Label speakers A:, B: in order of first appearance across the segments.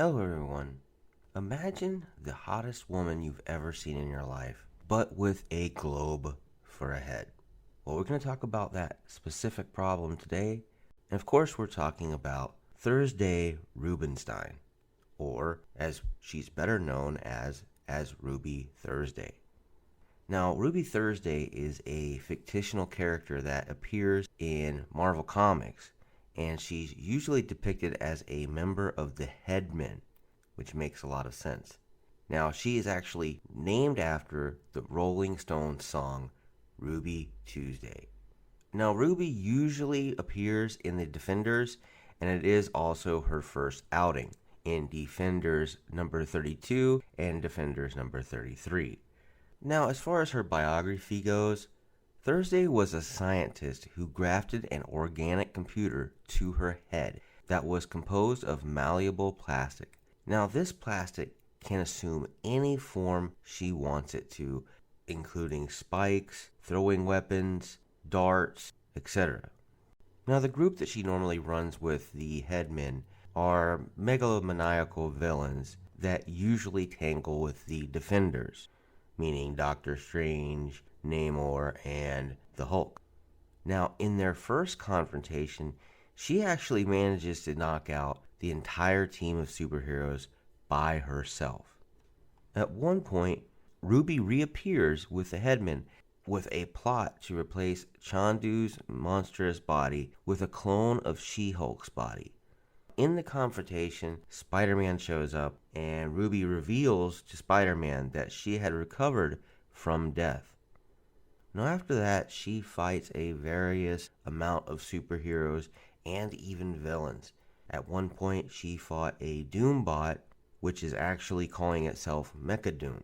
A: Hello, everyone. Imagine the hottest woman you've ever seen in your life, but with a globe for a head. Well, we're going to talk about that specific problem today. And of course, we're talking about Thursday Rubenstein, or as she's better known as Ruby Thursday. Now, Ruby Thursday is a fictional character that appears in Marvel Comics, and she's usually depicted as a member of the Headmen, which makes a lot of sense. Now, she is actually named after the Rolling Stones song Ruby Tuesday. Now, Ruby usually appears in the Defenders, and it is also her first outing in Defenders number 32 and Defenders number 33. Now, as far as her biography goes, Thursday was a scientist who grafted an organic computer to her head that was composed of malleable plastic. Now, this plastic can assume any form she wants it to, including spikes, throwing weapons, darts, etc. Now, the group that she normally runs with, the Headmen, are megalomaniacal villains that usually tangle with the Defenders, meaning Doctor Strange, Namor, and the Hulk. Now, in their first confrontation, she actually manages to knock out the entire team of superheroes by herself. At one point, Ruby reappears with the Headmen with a plot to replace Chandu's monstrous body with a clone of She-Hulk's body. In the confrontation, Spider-Man shows up, and Ruby reveals to Spider-Man that she had recovered from death. Now, after that, she fights a various amount of superheroes and even villains. At one point, she fought a Doombot, which is actually calling itself Mecha-Doom.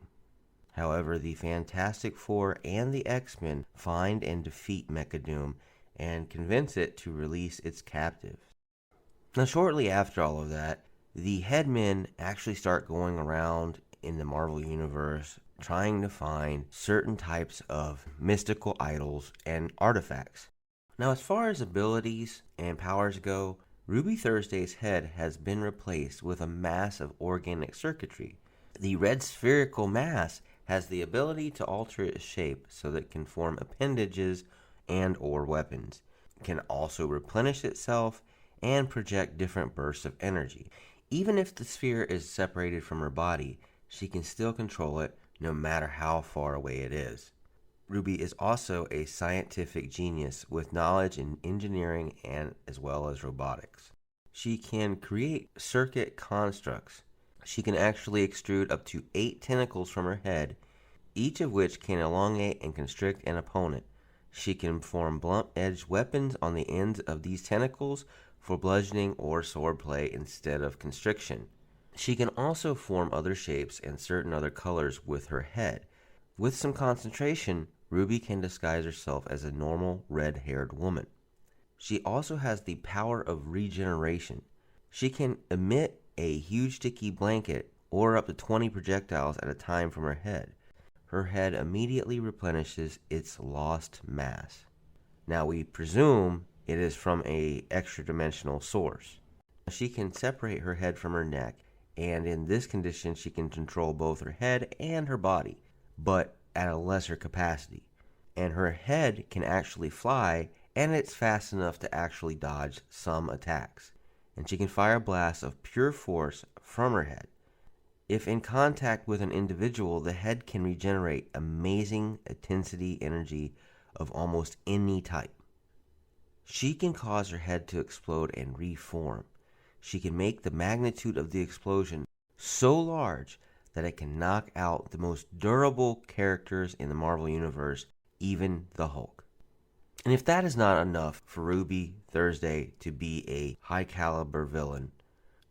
A: However, the Fantastic Four and the X-Men find and defeat Mecha-Doom and convince it to release its captive. Now, shortly after all of that, the Headmen actually start going around in the Marvel Universe trying to find certain types of mystical idols and artifacts. Now, as far as abilities and powers go, Ruby Thursday's head has been replaced with a mass of organic circuitry. The red spherical mass has the ability to alter its shape so that it can form appendages and or weapons. It can also replenish itself and project different bursts of energy. Even if the sphere is separated from her body, she can still control it no matter how far away it is. Ruby is also a scientific genius with knowledge in engineering and as well as robotics. She can create circuit constructs. She can actually extrude up to 8 tentacles from her head, each of which can elongate and constrict an opponent. She can form blunt-edged weapons on the ends of these tentacles for bludgeoning or swordplay instead of constriction. She can also form other shapes and certain other colors with her head. With some concentration, Ruby can disguise herself as a normal red-haired woman. She also has the power of regeneration. She can emit a huge sticky blanket or up to 20 projectiles at a time from her head. Her head immediately replenishes its lost mass. Now, we presume it is from a extra-dimensional source. She can separate her head from her neck, and in this condition she can control both her head and her body, but at a lesser capacity. And her head can actually fly, and it's fast enough to actually dodge some attacks. And she can fire blasts of pure force from her head. If in contact with an individual, the head can regenerate amazing intensity energy of almost any type. She can cause her head to explode and reform. She can make the magnitude of the explosion so large that it can knock out the most durable characters in the Marvel Universe, even the Hulk. And if that is not enough for Ruby Thursday to be a high-caliber villain,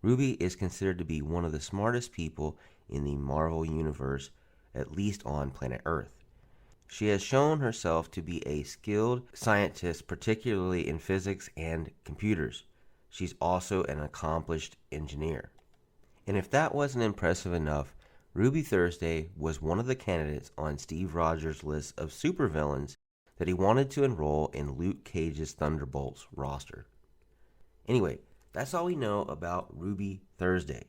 A: Ruby is considered to be one of the smartest people in the Marvel Universe, at least on planet Earth. She has shown herself to be a skilled scientist, particularly in physics and computers. She's also an accomplished engineer. And if that wasn't impressive enough, Ruby Thursday was one of the candidates on Steve Rogers' list of supervillains that he wanted to enroll in Luke Cage's Thunderbolts roster. Anyway, that's all we know about Ruby Thursday.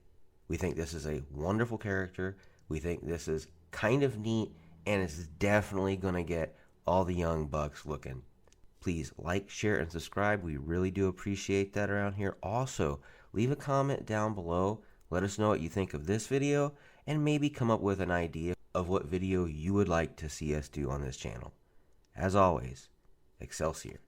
A: We think this is a wonderful character. We think this is kind of neat, and it's definitely going to get all the young bucks looking. Please like, share, and subscribe. We really do appreciate that around here. Also, leave a comment down below. Let us know what you think of this video, and maybe come up with an idea of what video you would like to see us do on this channel. As always, Excelsior.